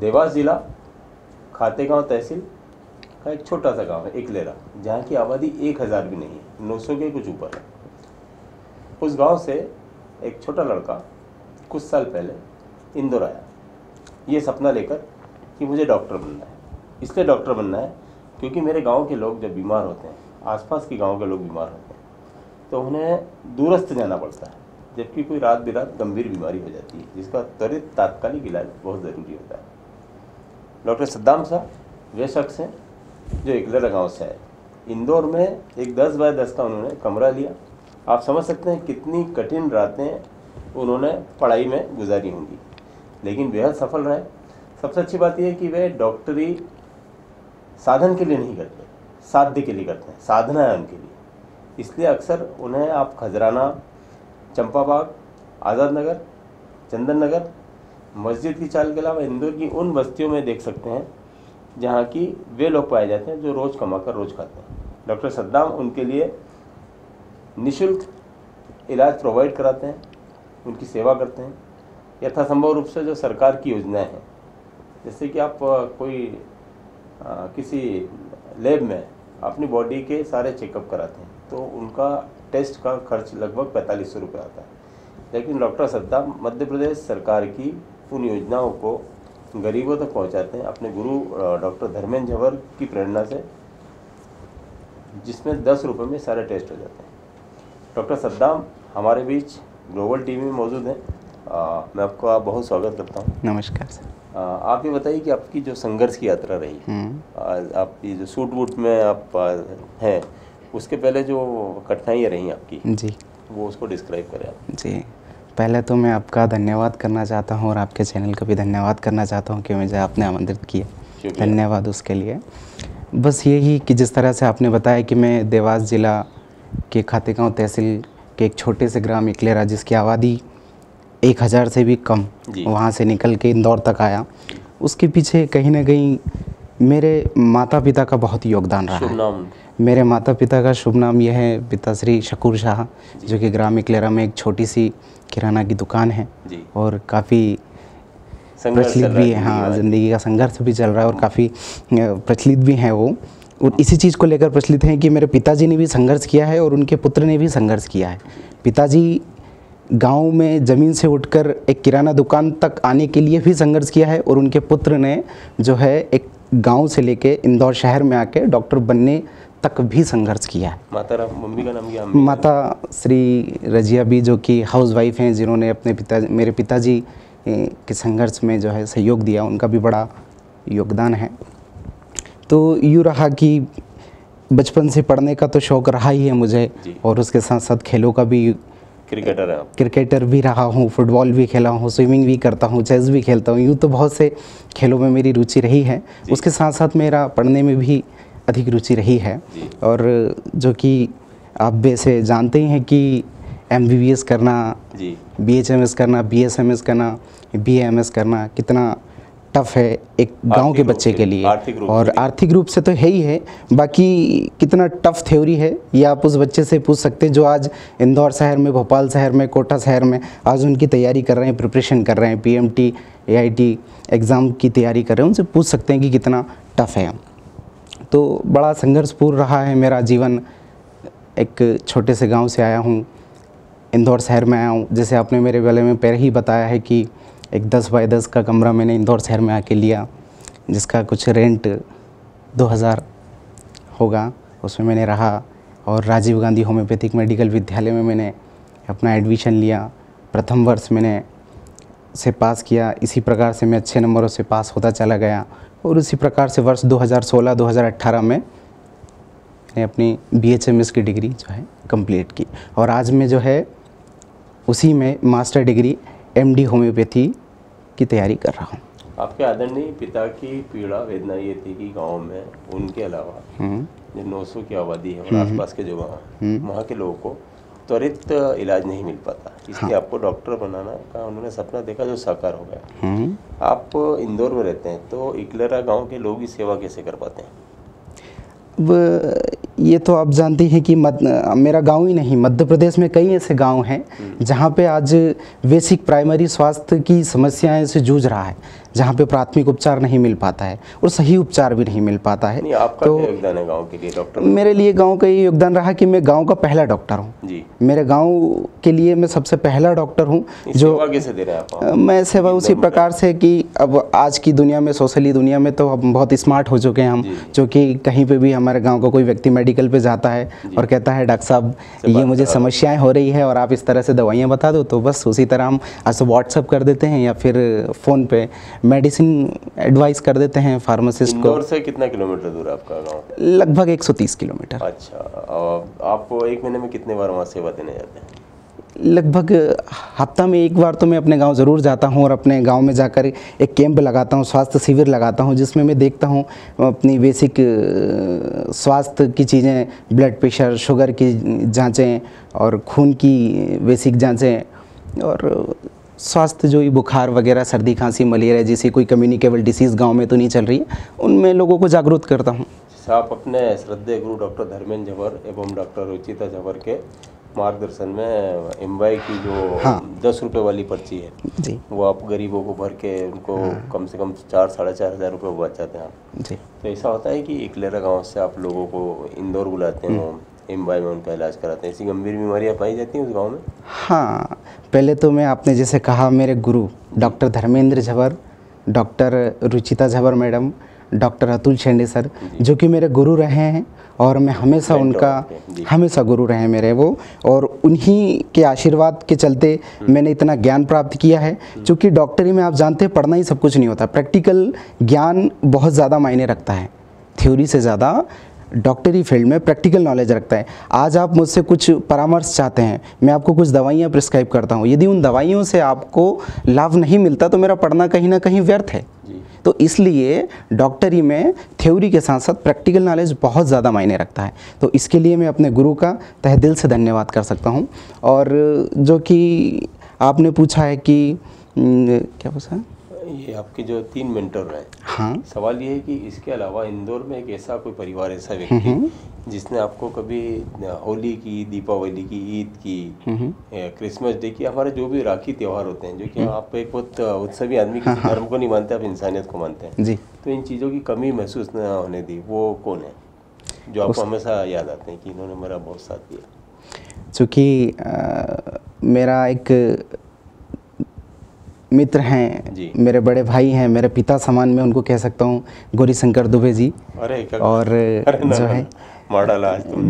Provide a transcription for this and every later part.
देवास जिला खातेगांव तहसील का एक छोटा सा गांव है इकलेरा, जहाँ की आबादी 1000 भी नहीं है, 900 के कुछ ऊपर है। उस गांव से एक छोटा लड़का कुछ साल पहले इंदौर आया, ये सपना लेकर कि मुझे डॉक्टर बनना है। इसलिए डॉक्टर बनना है क्योंकि मेरे गांव के लोग जब बीमार होते हैं, आसपास के गांव के लोग बीमार होते हैं, तो उन्हें दूरस्थ जाना पड़ता है, जबकि कोई रात बिरात गंभीर बीमारी हो जाती है जिसका त्वरित तात्कालिक इलाज बहुत ज़रूरी होता है। डॉक्टर सद्दाम साहब वे शख्स हैं जो इकलेरा गांव से आए। इंदौर में एक 10 बाय 10 का उन्होंने कमरा लिया। आप समझ सकते हैं कितनी कठिन रातें उन्होंने पढ़ाई में गुजारी होंगी, लेकिन बेहद सफल रहे। सबसे अच्छी बात यह है कि वे डॉक्टरी साधन के लिए नहीं करते, साध्य के लिए करते हैं, साधना है उनके लिए। इसलिए अक्सर उन्हें आप खजराना, चंपाबाग, आज़ाद नगर, चंदन नगर, मस्जिद की चाल के अलावा इंदौर की उन बस्तियों में देख सकते हैं जहाँ की वे लोग पाए जाते हैं जो रोज़ कमाकर रोज़ खाते हैं। डॉक्टर सद्दाम उनके लिए निःशुल्क इलाज प्रोवाइड कराते हैं, उनकी सेवा करते हैं यथासंभव रूप से। जो सरकार की योजनाएं हैं, जैसे कि आप कोई किसी लैब में अपनी बॉडी के सारे चेकअप कराते हैं तो उनका टेस्ट का खर्च लगभग 4500 रुपये आता है, लेकिन डॉक्टर सद्दाम मध्य प्रदेश सरकार की उन योजनाओं को गरीबों तक पहुंचाते हैं अपने गुरु डॉक्टर धर्मेंद्र झवर की प्रेरणा से, जिसमें 10 रुपये में सारे टेस्ट हो जाते हैं। डॉक्टर सद्दाम हमारे बीच ग्लोबल टीवी में मौजूद हैं। मैं आपका बहुत स्वागत करता हूँ। नमस्कार सर। आप ये बताइए कि आपकी जो संघर्ष की यात्रा रही, आप ये जो सूट बूट में आप हैं, उसके पहले जो कठिनाइयाँ रही आपकी जी, वो उसको डिस्क्राइब करें आप। जी, पहले तो मैं आपका धन्यवाद करना चाहता हूँ और आपके चैनल का भी धन्यवाद करना चाहता हूँ कि मुझे आपने आमंत्रित किया। धन्यवाद उसके लिए। बस यही कि जिस तरह से आपने बताया कि मैं देवास ज़िला के खातेगांव तहसील के एक छोटे से ग्राम इकलेरा, जिसकी आबादी 1000 से भी कम, वहाँ से निकल के इंदौर तक आया। उसके पीछे कहीं ना कहीं मेरे माता पिता का बहुत योगदान रहा है। मेरे माता पिता का शुभ नाम यह है पिताश्री शकूर शाह, जो कि ग्राम इकलेरा में एक छोटी सी किराना की दुकान है और काफ़ी प्रचलित भी है। हाँ, ज़िंदगी का संघर्ष भी चल रहा है और काफ़ी प्रचलित भी हैं वो। और इसी चीज़ को लेकर प्रचलित हैं कि मेरे पिताजी ने भी संघर्ष किया है और उनके पुत्र ने भी संघर्ष किया है। पिताजी गांव में ज़मीन से उठकर एक किराना दुकान तक आने के लिए भी संघर्ष किया है और उनके पुत्र ने जो है एक गांव से लेके इंदौर शहर में आके डॉक्टर बनने तक भी संघर्ष किया है। मम्मी का नाम क्या? माता श्री रजिया भी, जो कि हाउस वाइफ हैं, जिन्होंने अपने मेरे पिताजी के संघर्ष में जो है सहयोग दिया, उनका भी बड़ा योगदान है। तो यूँ रहा कि बचपन से पढ़ने का तो शौक़ रहा ही है मुझे और उसके साथ साथ खेलों का भी। क्रिकेटर भी रहा हूँ, फुटबॉल भी खेला हूँ, स्विमिंग भी करता हूँ, चेस भी खेलता हूँ। यूँ तो बहुत से खेलों में मेरी रुचि रही है। उसके साथ साथ मेरा पढ़ने में भी अधिक रुचि रही है। और जो कि आप वैसे जानते ही हैं कि MBBS करना, BHMS करना, BSMS करना, BAMS करना कितना टफ़ है एक गांव के बच्चे के लिए। और आर्थिक रूप से तो है ही है, बाकी कितना टफ़ थ्योरी है ये आप उस बच्चे से पूछ सकते हैं जो आज इंदौर शहर में, भोपाल शहर में, कोटा शहर में आज उनकी तैयारी कर रहे हैं, प्रिपरेशन कर रहे हैं, PMT AIT एग्ज़ाम की तैयारी कर रहे हैं। उनसे पूछ सकते हैं कि कितना टफ़ है। तो बड़ा संघर्षपूर्ण रहा है मेरा जीवन। एक छोटे से गाँव से आया हूँ, इंदौर शहर में आया हूँ। जैसे आपने मेरे बारे में पहले ही बताया है कि एक 10 बाय 10 का कमरा मैंने इंदौर शहर में आके लिया, जिसका कुछ रेंट 2000 होगा, उसमें मैंने रहा। और राजीव गांधी होम्योपैथिक मेडिकल विद्यालय में मैंने अपना एडमिशन लिया। प्रथम वर्ष मैंने से पास किया। इसी प्रकार से मैं अच्छे नंबरों से पास होता चला गया और उसी प्रकार से वर्ष 2016-2018 में मैंने अपनी BHMS की डिग्री जो है कंप्लीट की और आज मैं जो है उसी में मास्टर डिग्री MD होम्योपैथी की तैयारी कर रहा हूँ। आपके आदरणीय पिता की पीड़ा वेदना ये थी कि गांव में उनके अलावा जो 900 की आबादी है और आसपास के जो वहाँ के लोगों को त्वरित इलाज नहीं मिल पाता, इसलिए आपको डॉक्टर बनाना का उन्होंने सपना देखा जो साकार हो गया। आप इंदौर में रहते हैं तो इकलेरा गांव के लोग की सेवा कैसे कर पाते हैं? ये तो आप जानती हैं कि मेरा गांव ही नहीं, मध्य प्रदेश में कई ऐसे गांव हैं जहां पे आज बेसिक प्राइमरी स्वास्थ्य की समस्याएं से जूझ रहा है, जहां पे प्राथमिक उपचार नहीं मिल पाता है और सही उपचार भी नहीं मिल पाता है। नहीं, आपका क्या योगदान है गांव के लिए डॉक्टर? मेरे लिए गांव का ये योगदान रहा कि मैं गांव का पहला डॉक्टर हूं जी। मेरे गांव के लिए मैं सबसे पहला डॉक्टर हूं। जो सेवा कैसे दे रहे हैं आप? मैं सेवा उसी प्रकार से कि अब आज की दुनिया में, सोशली दुनिया में तो हम बहुत स्मार्ट हो चुके हैं हम, जो कि कहीं पे भी हमारे गाँव का कोई व्यक्ति मेडिकल पे जाता है और कहता है डॉक्टर साहब ये मुझे समस्याएं हो रही है और आप इस तरह से दवाइयाँ बता दो, तो बस उसी तरह हम आज व्हाट्सअप कर देते हैं या फिर फ़ोन पे मेडिसिन एडवाइस कर देते हैं फार्मासिस्ट को। इंदौर से कितना किलोमीटर दूर है आपका गांव? लगभग 130 किलोमीटर। अच्छा, आप एक महीने में कितने बार वहाँ सेवा देने जाते हैं? लगभग हफ्ता में एक बार तो मैं अपने गांव ज़रूर जाता हूं और अपने गांव में जाकर एक कैंप लगाता हूं, स्वास्थ्य शिविर लगाता हूं, जिसमें मैं देखता हूं अपनी बेसिक स्वास्थ्य की चीज़ें, ब्लड प्रेशर, शुगर की जांचें और खून की बेसिक जांचें और स्वास्थ्य जो ही बुखार वगैरह, सर्दी खांसी मलेरिया जैसी कोई कम्युनिकेबल डिसीज़ गांव में तो नहीं चल रही है, उनमें लोगों को जागरूक करता हूं। आप अपने श्रद्धेय गुरु डॉक्टर धर्मेंद्र झवर एवं डॉक्टर रुचिता झवर के मार्गदर्शन में एमवाई की जो 10 रुपये वाली पर्ची है जी, वो आप गरीबों को भर के उनको कम से कम 4-4.5 हज़ार रुपये बचाते हैं आप जी। तो ऐसा होता है कि इकलेरा गांव से आप लोगों को इंदौर बुलाते हैं, एमवाई में उनका इलाज कराते हैं। ऐसी गंभीर बीमारियां पाई जाती हैं उस गांव में? हाँ, पहले तो मैं, आपने जैसे कहा, मेरे गुरु doctor Dharmendra Jhawar, doctor Ruchita Jhawar madam, doctor Atul Shende sir, जो कि मेरे गुरु रहे हैं और मैं हमेशा उनका हमेशा गुरु रहे मेरे वो, और उन्हीं के आशीर्वाद के चलते मैंने इतना ज्ञान प्राप्त किया है। क्योंकि डॉक्टरी में आप जानते हैं पढ़ना ही सब कुछ नहीं होता, प्रैक्टिकल ज्ञान बहुत ज़्यादा मायने रखता है, थ्योरी से ज़्यादा डॉक्टरी फील्ड में प्रैक्टिकल नॉलेज रखता है। आज आप मुझसे कुछ परामर्श चाहते हैं, मैं आपको कुछ दवाइयाँ प्रिस्क्राइब करता हूँ, यदि उन दवाइयों से आपको लाभ नहीं मिलता तो मेरा पढ़ना कहीं ना कहीं व्यर्थ है। तो इसलिए डॉक्टरी में थ्योरी के साथ साथ प्रैक्टिकल नॉलेज बहुत ज़्यादा मायने रखता है। तो इसके लिए मैं अपने गुरु का तहे दिल से धन्यवाद कर सकता हूँ। और जो कि आपने पूछा है कि क्या पूछा, ये आपके जो 3 मेंटर हैं, हाँ, सवाल ये है कि इसके अलावा इंदौर में एक ऐसा कोई परिवार, ऐसा व्यक्ति जिसने आपको कभी होली की, दीपावली की, ईद की, क्रिसमस डे की, हमारे जो भी राखी त्यौहार होते हैं, जो कि आप एक बहुत उत्सवी आदमी, किसी धर्म को नहीं मानते, आप इंसानियत को मानते हैं जी, तो इन चीज़ों की कमी महसूस न होने दी, वो कौन है जो आपको हमेशा याद आते हैं कि इन्होंने मेरा बहुत साथ दिया? चूँकि मेरा एक मित्र हैं, मेरे बड़े भाई हैं, मेरे पिता समान मैं उनको कह सकता हूँ, गौरी शंकर दुबे जी। और जो है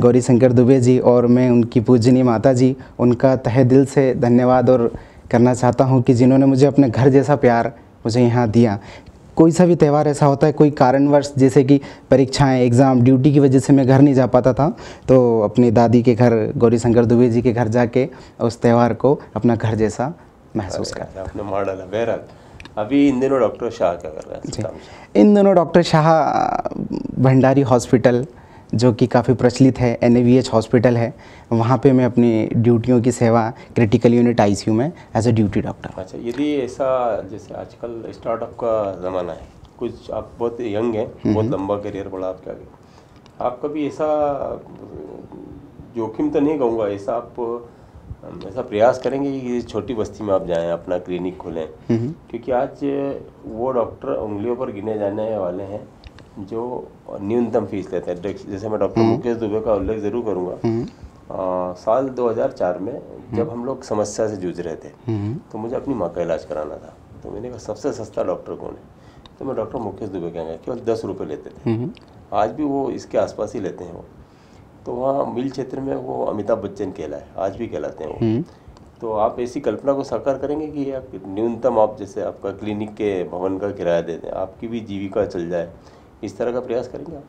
गौरी शंकर दुबे जी, और मैं उनकी पूजनीय माता जी, उनका तहे दिल से धन्यवाद और करना चाहता हूँ कि जिन्होंने मुझे अपने घर जैसा प्यार मुझे यहाँ दिया। कोई सा भी त्यौहार ऐसा होता है, कोई कारणवश जैसे कि परीक्षाएं, एग्ज़ाम, ड्यूटी की वजह से मैं घर नहीं जा पाता था, तो अपनी दादी के घर, गौरी शंकर दुबे जी के घर जाके उस त्यौहार को अपना घर जैसा महसूस करता। आपने मार डाला। बहरहाल अभी इन दिनों डॉक्टर शाह क्या कर रहे हैं? इन दिनों डॉक्टर शाह भंडारी हॉस्पिटल, जो कि काफ़ी प्रचलित है, NAVH हॉस्पिटल है, वहाँ पे मैं अपनी ड्यूटियों की सेवा क्रिटिकल यूनिट ICU में एज ए ड्यूटी डॉक्टर। अच्छा, यदि ऐसा, जैसे आजकल स्टार्टअप का ज़माना है, कुछ आप बहुत यंग हैं, बहुत लंबा करियर बढ़ा आपके आगे, आप कभी ऐसा जोखिम तो नहीं कहूँगा, ऐसा प्रयास करेंगे कि छोटी बस्ती में आप जाएं, अपना क्लिनिक खोलें? क्योंकि आज वो डॉक्टर उंगलियों पर गिने जाने वाले हैं जो न्यूनतम फीस लेते हैं। जैसे मैं डॉक्टर मुकेश दुबे का उल्लेख ज़रूर करूँगा। साल 2004 में जब हम लोग समस्या से जूझ रहे थे, तो मुझे अपनी माँ का इलाज कराना था, तो मैंने कहा सबसे सस्ता डॉक्टर कौन है, तो मैं डॉक्टर मुकेश दुबे कहूँगा, केवल 10 रुपये लेते थे। आज भी वो इसके आसपास ही लेते हैं वो। तो वहाँ मिल क्षेत्र में वो अमिताभ बच्चन कहलाए, आज भी कहलाते हैं वो। तो आप ऐसी कल्पना को साकार करेंगे कि न्यूनतम आप, जैसे आपका क्लिनिक के भवन का किराया दे दें, आपकी भी जीविका चल जाए, इस तरह का प्रयास करेंगे आप?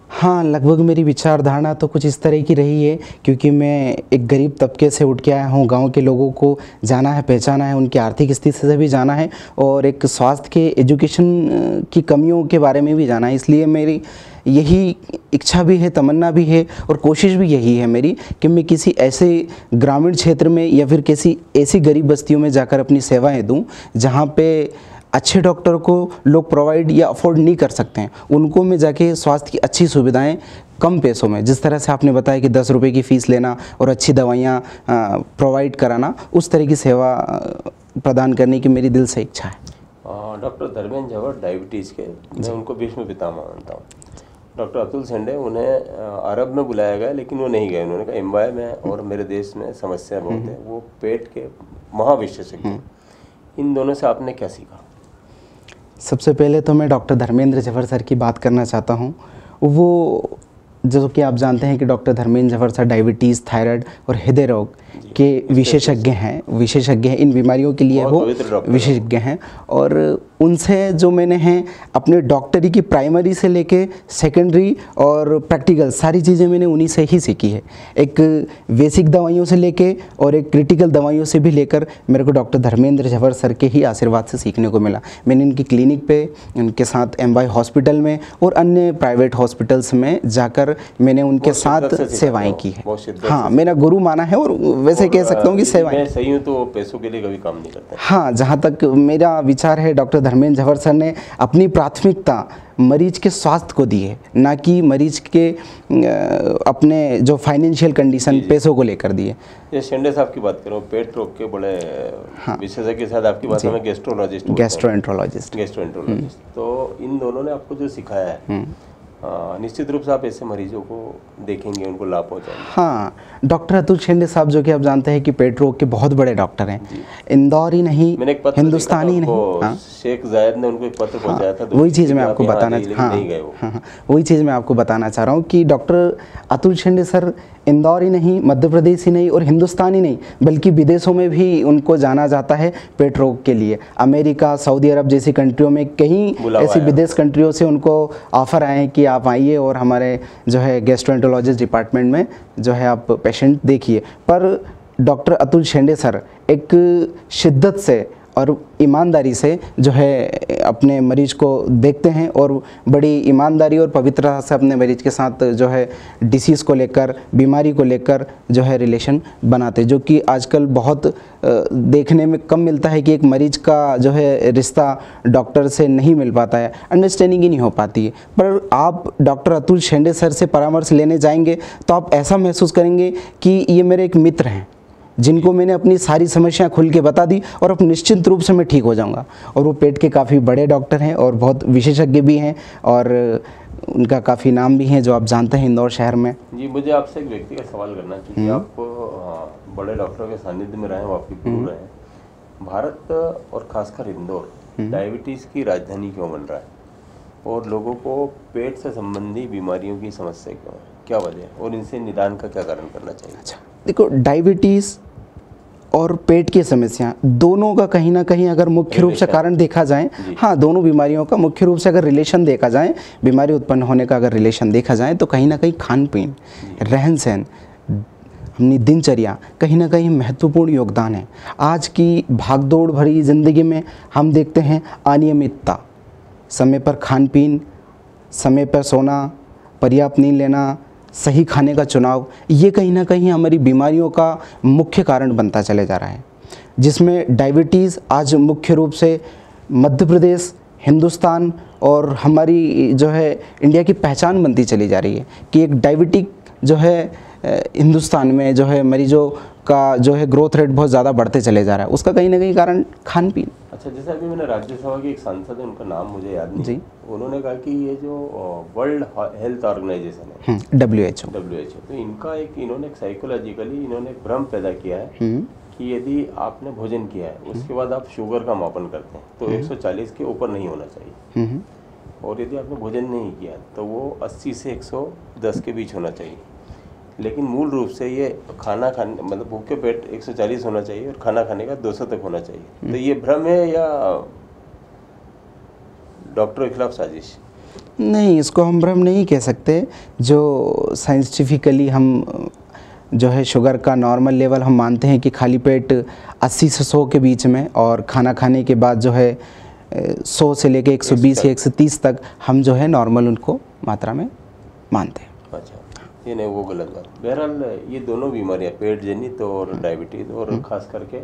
हाँ, लगभग मेरी विचारधारणा तो कुछ इस तरह की रही है, क्योंकि मैं एक गरीब तबके से उठ के आया हूँ। गांव के लोगों को जाना है, पहचाना है, उनकी आर्थिक स्थिति से भी जाना है, और एक स्वास्थ्य के एजुकेशन की कमियों के बारे में भी जाना है। इसलिए मेरी यही इच्छा भी है, तमन्ना भी है, और कोशिश भी यही है मेरी कि मैं किसी ऐसे ग्रामीण क्षेत्र में या फिर किसी ऐसी गरीब बस्तियों में जाकर अपनी सेवाएँ दूँ, जहाँ पे अच्छे डॉक्टर को लोग प्रोवाइड या अफोर्ड नहीं कर सकते हैं, उनको में जाके स्वास्थ्य की अच्छी सुविधाएं कम पैसों में, जिस तरह से आपने बताया कि 10 रुपये की फ़ीस लेना और अच्छी दवाइयाँ प्रोवाइड कराना, उस तरह की सेवा प्रदान करने की मेरी दिल से इच्छा है। डॉक्टर धर्मेंद्र झंवर डायबिटीज़ के, मैं उनको भीष्म पितामह मानता हूँ। डॉक्टर अतुल शेंडे, उन्हें अरब में बुलाया गया लेकिन वो नहीं गए। उन्होंने कहा एम्बाय में और मेरे देश में समस्या बहुत है, वो पेट के महाविशेषज्ञ। इन दोनों से आपने क्या सीखा? सबसे पहले तो मैं डॉक्टर धर्मेंद्र झंवर सर की बात करना चाहता हूँ। वो जैसे कि आप जानते हैं कि doctor Dharmendra Jhanwar sir diabetes, thyroid और हृदय रोग के विशेषज्ञ हैं। इन बीमारियों के लिए वो विशेषज्ञ हैं, और उनसे जो मैंने हैं अपने डॉक्टरी की प्राइमरी से लेके सेकेंडरी और प्रैक्टिकल सारी चीज़ें मैंने उन्हीं से ही सीखी है। एक बेसिक दवाइयों से लेके और एक क्रिटिकल दवाइयों से भी लेकर मेरे को डॉक्टर धर्मेंद्र झंवर सर के ही आशीर्वाद से सीखने को मिला। मैंने इनकी क्लिनिक पे, उनके साथ एम्बाई हॉस्पिटल में और अन्य प्राइवेट हॉस्पिटल्स में जाकर मैंने उनके साथ सेवाएँ की है। हाँ, मेरा गुरु माना है, और वैसे कह सकता हूँ कि सेवाएँ। मैं सही हूँ तो पैसों के लिए कभी काम नहीं करता। हाँ, जहाँ तक मेरा विचार है, डॉक्टर धर्मेंद्र झंवर सर ने अपनी प्राथमिकता मरीज के स्वास्थ्य को दी है, ना कि मरीज के अपने जो फाइनेंशियल कंडीशन पैसों को लेकर दी है। ये शेंडे साहब की बात करूँ, पेट रोग के बड़े विशेषज्ञ के साथ आपकी बात में गैस्ट्रोएंटरोलॉजिस्ट। तो इन दोनों ने आपको जो सिखाया है, निश्चित रूप से आप ऐसे मरीजों को देखेंगे, उनको लाभ पहुंचाएंगे। हाँ, डॉक्टर अतुल शेंडे साहब जो कि आप जानते हैं कि पेट रोग के बहुत बड़े डॉक्टर हैं, इंदौर ही नहीं, हिंदुस्तान ही नहीं। हाँ, शेख जायद ने उनको एक पत्र पहुंचाया था। वही चीज़ मैं आपको बताना वही चीज़ मैं आपको बताना चाह रहा हूँ कि डॉक्टर अतुल शेंडे सर इंदौर ही नहीं, मध्य प्रदेश ही नहीं और हिंदुस्तान ही नहीं, बल्कि विदेशों में भी उनको जाना जाता है पेट रोग के लिए। अमेरिका, सऊदी अरब जैसी कंट्रियों में, कहीं ऐसी विदेश कंट्रियों से उनको ऑफ़र आए हैं कि आप आइए और हमारे जो है गैस्ट्रोएंटरोलॉजिस्ट डिपार्टमेंट में जो है आप पेशेंट देखिए। पर डॉक्टर अतुल शेंडे सर एक शिद्दत से और ईमानदारी से जो है अपने मरीज को देखते हैं, और बड़ी ईमानदारी और पवित्रता से अपने मरीज के साथ जो है डिसीज़ को लेकर, बीमारी को लेकर जो है रिलेशन बनाते, जो कि आजकल बहुत देखने में कम मिलता है कि एक मरीज का जो है रिश्ता डॉक्टर से नहीं मिल पाता है, अंडरस्टैंडिंग ही नहीं हो पाती है। पर आप डॉक्टर अतुल शेंडे सर से परामर्श लेने जाएंगे तो आप ऐसा महसूस करेंगे कि ये मेरे एक मित्र हैं, जिनको मैंने अपनी सारी समस्याएं खुल के बता दी, और अब निश्चिंत रूप से मैं ठीक हो जाऊंगा। और वो पेट के काफ़ी बड़े डॉक्टर हैं और बहुत विशेषज्ञ भी हैं, और उनका काफ़ी नाम भी है जो आप जानते हैं इंदौर शहर में। जी, मुझे आपसे एक व्यक्तिगत सवाल करना चाहिए। आप बड़े डॉक्टरों के सानिध्य में रहे हैं, वो आपके गुरु रहे हैं। भारत और खासकर इंदौर डायबिटीज़ की राजधानी क्यों बन रहा है, और लोगों को पेट से संबंधी बीमारियों की समस्या क्यों है, क्या वजह है, और इनसे निदान का क्या कारण करना चाहिए? अच्छा, देखो, डायबिटीज़ और पेट की समस्या दोनों का कहीं ना कहीं अगर मुख्य रूप से कारण देखा जाए, हाँ, दोनों बीमारियों का मुख्य रूप से अगर रिलेशन देखा जाए, बीमारी उत्पन्न होने का अगर रिलेशन देखा जाए, तो कहीं ना कहीं खान पीन, रहन सहन, अपनी दिनचर्या कहीं ना कहीं महत्वपूर्ण योगदान है। आज की भागदौड़ भरी ज़िंदगी में हम देखते हैं अनियमितता, समय पर खान पीन, समय पर सोना, पर्याप्त नींद लेना, सही खाने का चुनाव, ये कहीं ना कहीं हमारी बीमारियों का मुख्य कारण बनता चले जा रहा है, जिसमें डायबिटीज़ आज मुख्य रूप से मध्य प्रदेश, हिंदुस्तान और हमारी जो है इंडिया की पहचान बनती चली जा रही है कि एक डायबिटिक जो है हिंदुस्तान में जो है मरीजों का जो है ग्रोथ रेट बहुत ज़्यादा बढ़ते चले जा रहा है। उसका कहीं ना कहीं कारण खान पीन। अच्छा, जैसे अभी मैंने राज्यसभा के एक सांसद है, उनका नाम मुझे याद नहीं जी, उन्होंने कहा कि ये जो वर्ल्ड हेल्थ ऑर्गेनाइजेशन है, WHO, तो इन्होंने साइकोलॉजिकली इन्होंने एक भ्रम पैदा किया है कि यदि आपने भोजन किया है उसके बाद आप शुगर का मापन करते हैं तो 140 के ऊपर नहीं होना चाहिए, और यदि आपने भोजन नहीं किया तो वो 80 से 110 के बीच होना चाहिए। लेकिन मूल रूप से ये खाना खाने मतलब भूखे पेट 140 होना चाहिए और खाना खाने का 200 तक होना चाहिए। तो ये भ्रम है या डॉक्टरों के खिलाफ साजिश? नहीं, इसको हम भ्रम नहीं कह सकते। जो साइंटिफिकली हम जो है शुगर का नॉर्मल लेवल हम मानते हैं कि खाली पेट 80 से 100 के बीच में, और खाना खाने के बाद जो है 100 से लेके 120 या 130 तक हम जो है नॉर्मल उनको मात्रा में मानते हैं। अच्छा, ये नहीं वो गलत बात। बहरहाल ये दोनों बीमारियां, पेट जनित और डायबिटीज़, और ख़ास करके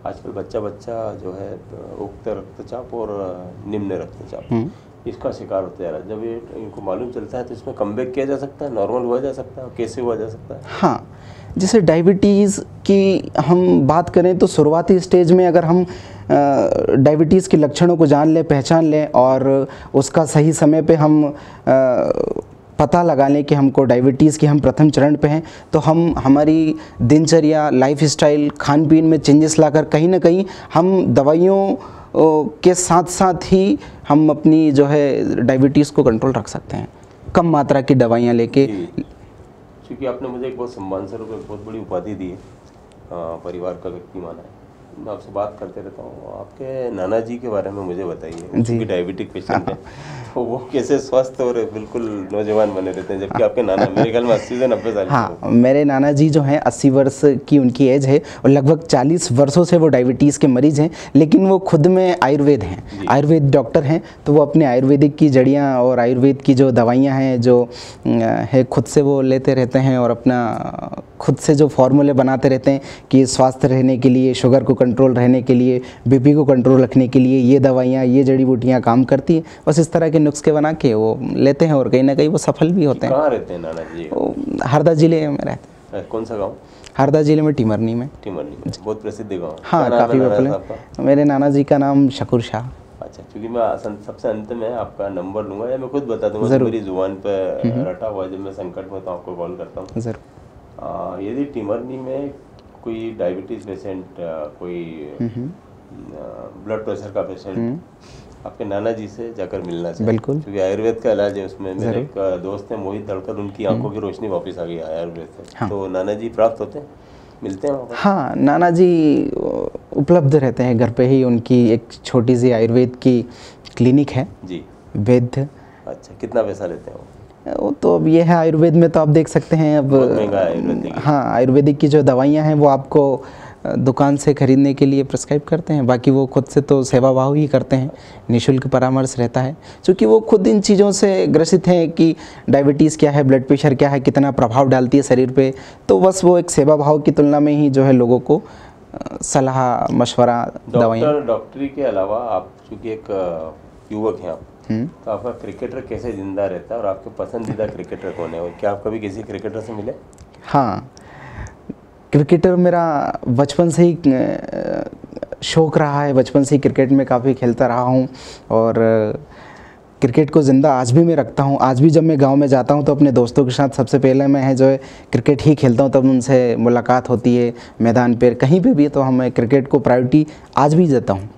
आजकल बच्चा जो है उक्त रक्तचाप और निम्न रक्तचाप इसका शिकार होता जा रहा है। जब ये इनको मालूम चलता है तो इसमें कमबैक किया जा सकता है, नॉर्मल हुआ जा सकता है, कैसे हुआ जा सकता है? हाँ, जैसे डायबिटीज़ की हम बात करें तो शुरुआती स्टेज में अगर हम डायबिटीज़ के लक्षणों को जान लें, पहचान लें और उसका सही समय पे हम पता लगा लें कि हमको डायबिटीज़ की हम प्रथम चरण पे हैं, तो हम हमारी दिनचर्या, लाइफस्टाइल, खान पीन में चेंजेस लाकर कहीं ना कहीं हम दवाइयों के साथ साथ ही हम अपनी जो है डायबिटीज़ को कंट्रोल रख सकते हैं, कम मात्रा की दवाइयाँ लेके। क्योंकि आपने मुझे एक बहुत सम्मान स्वरूप एक बहुत बड़ी उपाधि दी है, परिवार का व्यक्ति माना है। मैं आपसे बात करते रहता हूँ, आपके नाना जी के बारे में मुझे बताइए, क्योंकि डायबिटिक पेशेंट है तो वो कैसे स्वस्थ और बिल्कुल नौजवान बने रहते हैं, जबकि आपके नाना मेरे ख्याल में 80 से 90 साल। हाँ, मेरे नाना जी जो हैं 80 वर्ष की उनकी एज है और लगभग 40 वर्षों से वो डायबिटीज़ के मरीज़ हैं, लेकिन वो खुद में आयुर्वेद हैं, आयुर्वेद डॉक्टर हैं। तो वो अपने आयुर्वेदिक की जड़ियाँ और आयुर्वेद की जो दवाइयाँ हैं जो है खुद से वो लेते रहते हैं और अपना खुद से जो फार्मूले बनाते रहते हैं कि स्वास्थ्य रहने के लिए, शुगर को कंट्रोल रहने के लिए, बीपी को कंट्रोल रखने के लिए ये दवाइयाँ, ये जड़ी बूटियाँ काम करती हैं। बस इस तरह के नुस्खे बना के वो लेते हैं और कहीं ना कहीं वो सफल भी होते हैं। कहाँ रहते हैं नाना जी? हरदा जिले में रहते हैं। कौन सा गाँव? हरदा जिले में टिमरनी में। टिमरनी में बहुत प्रसिद्ध गाँव। हाँ, काफ़ी पॉपुलर। मेरे नाना जी का नाम शकूर शाह। अच्छा, क्योंकि मैं सबसे अंत में आपका नंबर लूँगा या मैं खुद बता दूँगा, मेरी जुबान पर रटा हुआ, जब मैं संकट में तो आपको कॉल करता हूँ ज़रूर। यदि टिमरनी में कोई डायबिटीज़ पेशेंट, कोई ब्लड प्रेशर का पेशेंट आपके नाना जी से जाकर मिलना चाहिए, बिल्कुल, क्योंकि आयुर्वेद का इलाज है उसमें। मेरे एक दोस्त है मोहित दड़कर, उनकी आंखों की रोशनी वापस आ गई आयुर्वेद से। हाँ। तो नाना जी प्राप्त होते हैं, मिलते हैं वहाँ पर? हाँ, नाना जी उपलब्ध रहते हैं घर पे ही। उनकी एक छोटी सी आयुर्वेद की क्लिनिक है जी, वैद्य। अच्छा, कितना पैसा लेते हैं वो तो अब ये है आयुर्वेद में, तो आप देख सकते हैं अब बहुत महंगा है आयुर्वेदिक। हाँ, आयुर्वेदिक की जो दवाइयाँ हैं वो आपको दुकान से खरीदने के लिए प्रिस्क्राइब करते हैं, बाकी वो खुद से तो सेवा भाव ही करते हैं, निःशुल्क परामर्श रहता है। क्योंकि वो खुद इन चीज़ों से ग्रसित हैं कि डायबिटीज़ क्या है, ब्लड प्रेशर क्या है, कितना प्रभाव डालती है शरीर पे, तो बस वो एक सेवा भाव की तुलना में ही जो है लोगों को सलाह मशवरा दवाइयाँ। डॉक्टरी के अलावा आप चूँकि एक युवक हैं आप, तो आपका क्रिकेटर कैसे जिंदा रहता है और आपके पसंदीदा क्रिकेटर कौन है, और क्या आप कभी किसी क्रिकेटर से मिले? हाँ, क्रिकेटर मेरा बचपन से ही शौक़ रहा है, बचपन से ही क्रिकेट में काफ़ी खेलता रहा हूँ और क्रिकेट को ज़िंदा आज भी मैं रखता हूँ। आज भी जब मैं गांव में जाता हूँ तो अपने दोस्तों के साथ सबसे पहले मैं है जो है क्रिकेट ही खेलता हूँ, तब उनसे मुलाकात होती है मैदान पर, कहीं पे भी, तो हमें क्रिकेट को प्रायोरिटी आज भी देता हूँ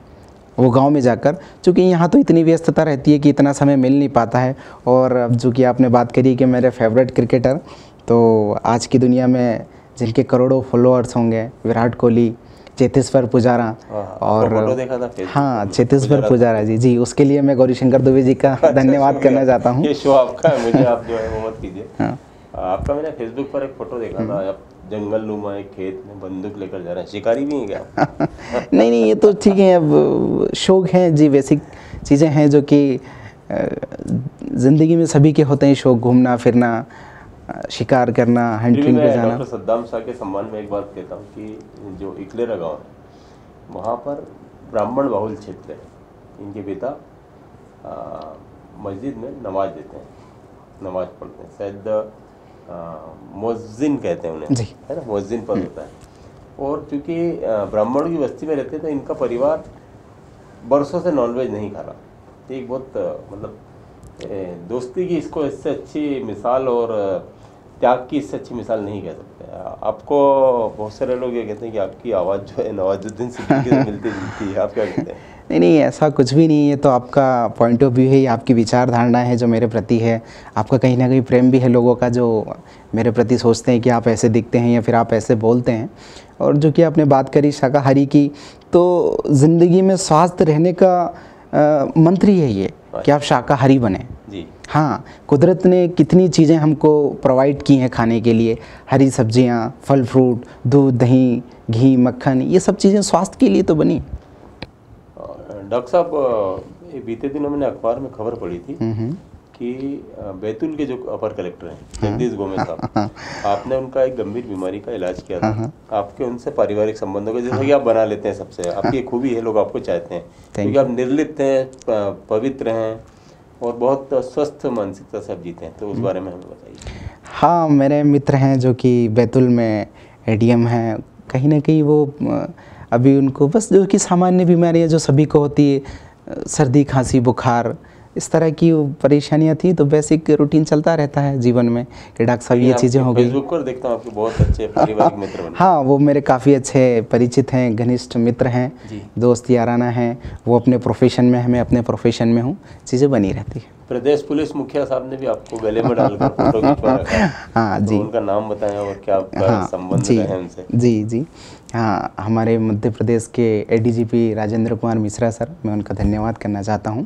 वो गांव में जाकर। चूँकि यहाँ तो इतनी व्यस्तता रहती है कि इतना समय मिल नहीं पाता है। और अब जो कि आपने बात करी कि मेरे फेवरेट क्रिकेटर, तो आज की दुनिया में जिनके करोड़ों फॉलोअर्स होंगे, विराट कोहली, चेतेश्वर पुजारा। और हाँ, चेतेश्वर पुजारा जी, उसके लिए मैं गौरीशंकर दुबे जी का धन्यवाद करना चाहता हूँ। ये शो आपका है, मुझे आप जो है वो मत कीजिए। हाँ। आपका मैंने फेसबुक पर एक फ़ोटो देखा था, आप जंगल नुमा एक खेत में बंदूक लेकर जा रहे हैं, शिकारी भी हैं क्या? नहीं, ये तो ठीक है, अब शौक है जी, बेसिक चीज़ें हैं जो कि ज़िंदगी में सभी के होते हैं, शौक, घूमना फिरना, शिकार करना, हंटिंग पे जाना। डॉक्टर सद्दाम शाह के सम्मान में एक बात कहता हूँ कि जो इकलेरा गाँव है वहाँ पर ब्राह्मण बहुल क्षेत्र है, इनके पिता मस्जिद में नमाज देते हैं, नमाज पढ़ते हैं, शायद मुअज्जिन कहते हैं उन्हें, है ना, मुअज्जिन पद होता है। और चूँकि ब्राह्मणों की बस्ती में रहते हैं तो इनका परिवार बरसों से नॉनवेज नहीं खा रहा। तो एक बहुत मतलब दोस्ती की इसको इससे अच्छी मिसाल और त्याग की इससे अच्छी मिसाल नहीं कह सकते। आपको बहुत सारे लोग ये कहते हैं कि आपकी आवाज़ जो है नवाजुद्दीन सिद्दीकी से मिलती जुलती है, आप क्या कहते हैं? नहीं, ऐसा कुछ भी नहीं है, तो आपका पॉइंट ऑफ व्यू है, आपकी विचारधारणा है जो मेरे प्रति है, आपका कहीं ना कहीं प्रेम भी है लोगों का जो मेरे प्रति सोचते हैं कि आप ऐसे दिखते हैं या फिर आप ऐसे बोलते हैं। और जो कि आपने बात करी शाकाहारी की, तो ज़िंदगी में स्वस्थ रहने का मंत्र ही है ये कि आप शाकाहारी बने जी। हाँ, कुदरत ने कितनी चीज़ें हमको प्रोवाइड की हैं खाने के लिए, हरी सब्जियाँ, फल फ्रूट, दूध, दही, घी, मक्खन, ये सब चीज़ें स्वास्थ्य के लिए तो बनी। डॉक्टर साहब, बीते दिनों मैंने अखबार में खबर पढ़ी थी कि बैतूल के जो अपर कलेक्टर हैं जगदीश गोमेज साहब, आपने उनका एक गंभीर बीमारी का इलाज किया था। आपके उनसे पारिवारिक संबंधों के, जैसा कि आप बना लेते हैं, सबसे आपकी एक खूबी है, लोग आपको चाहते हैं क्योंकि आप निर्लिप्त हैं, पवित्र हैं और बहुत स्वस्थ मानसिकता से आप जीते हैं। तो उस बारे में हमें बताइए। हाँ, मेरे मित्र हैं जो कि बैतूल में एडीएम हैं। कहीं ना कहीं वो अभी उनको बस जो कि सामान्य बीमारियां जो सभी को होती है, सर्दी खांसी बुखार, इस तरह की परेशानियां थी। तो बेसिक रूटीन चलता रहता है जीवन में कि डॉक्टर साहब ये चीज़ें हो गई। फेसबुक पर देखता हूँ आपके बहुत अच्छे पारिवारिक मित्र बने। हाँ, वो मेरे काफ़ी अच्छे परिचित हैं, घनिष्ठ मित्र हैं, दोस्त याराना हैं। वो अपने प्रोफेशन में, हमें अपने प्रोफेशन में हूँ, चीज़ें बनी रहती है। प्रदेश पुलिस मुखिया साहब ने भी आपको गले में डालकर फोटो खिंचवा रखा है। हाँ तो जी, उनका नाम बताएं और क्या आपका संबंध है उनसे? जी हाँ, हमारे मध्य प्रदेश के एडीजीपी राजेंद्र कुमार मिश्रा सर, मैं उनका धन्यवाद करना चाहता हूँ।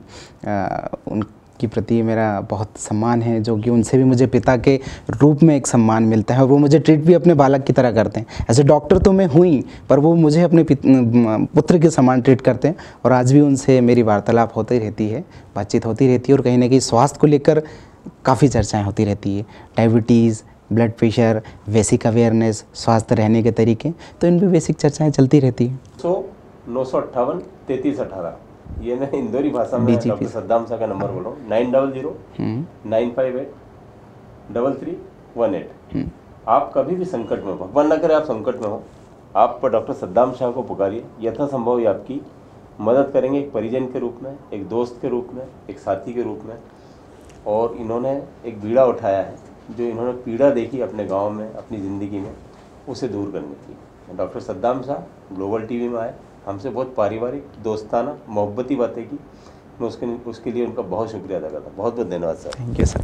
उनकी प्रति मेरा बहुत सम्मान है, जो कि उनसे भी मुझे पिता के रूप में एक सम्मान मिलता है और वो मुझे ट्रीट भी अपने बालक की तरह करते हैं। ऐसे डॉक्टर तो मैं हुई, पर वो मुझे अपने पुत्र के समान ट्रीट करते हैं। और आज भी उनसे मेरी वार्तालाप होती रहती है, बातचीत होती रहती है और कहीं ना कहीं स्वास्थ्य को लेकर काफ़ी चर्चाएँ होती रहती है। Diabetes, blood pressure, basic awareness, स्वास्थ्य रहने के तरीके, तो इन पर बेसिक चर्चाएं चलती रहती हैं। 958 3318, ये मैं इंदौरी भाषा में डॉक्टर सद्दाम शाह का नंबर बोल रहा हूँ। 900-958-3318। आप कभी भी संकट में हो, भगवान न करे आप संकट में हो, आप डॉक्टर सद्दाम शाह को पुकारिए, यथासंभव ये आपकी मदद करेंगे, एक परिजन के रूप में, एक दोस्त के रूप में, एक साथी के रूप में। और इन्होंने एक बीड़ा उठाया है, जो इन्होंने पीड़ा देखी अपने गांव में, अपनी ज़िंदगी में, उसे दूर करने की। Doctor Saddam Shah global TV में आए, हमसे बहुत पारिवारिक, दोस्ताना, मोहब्बती बातें की। मैं उसके लिए उनका बहुत शुक्रिया अदा करता हूँ। बहुत बहुत धन्यवाद सर। Thank you sir.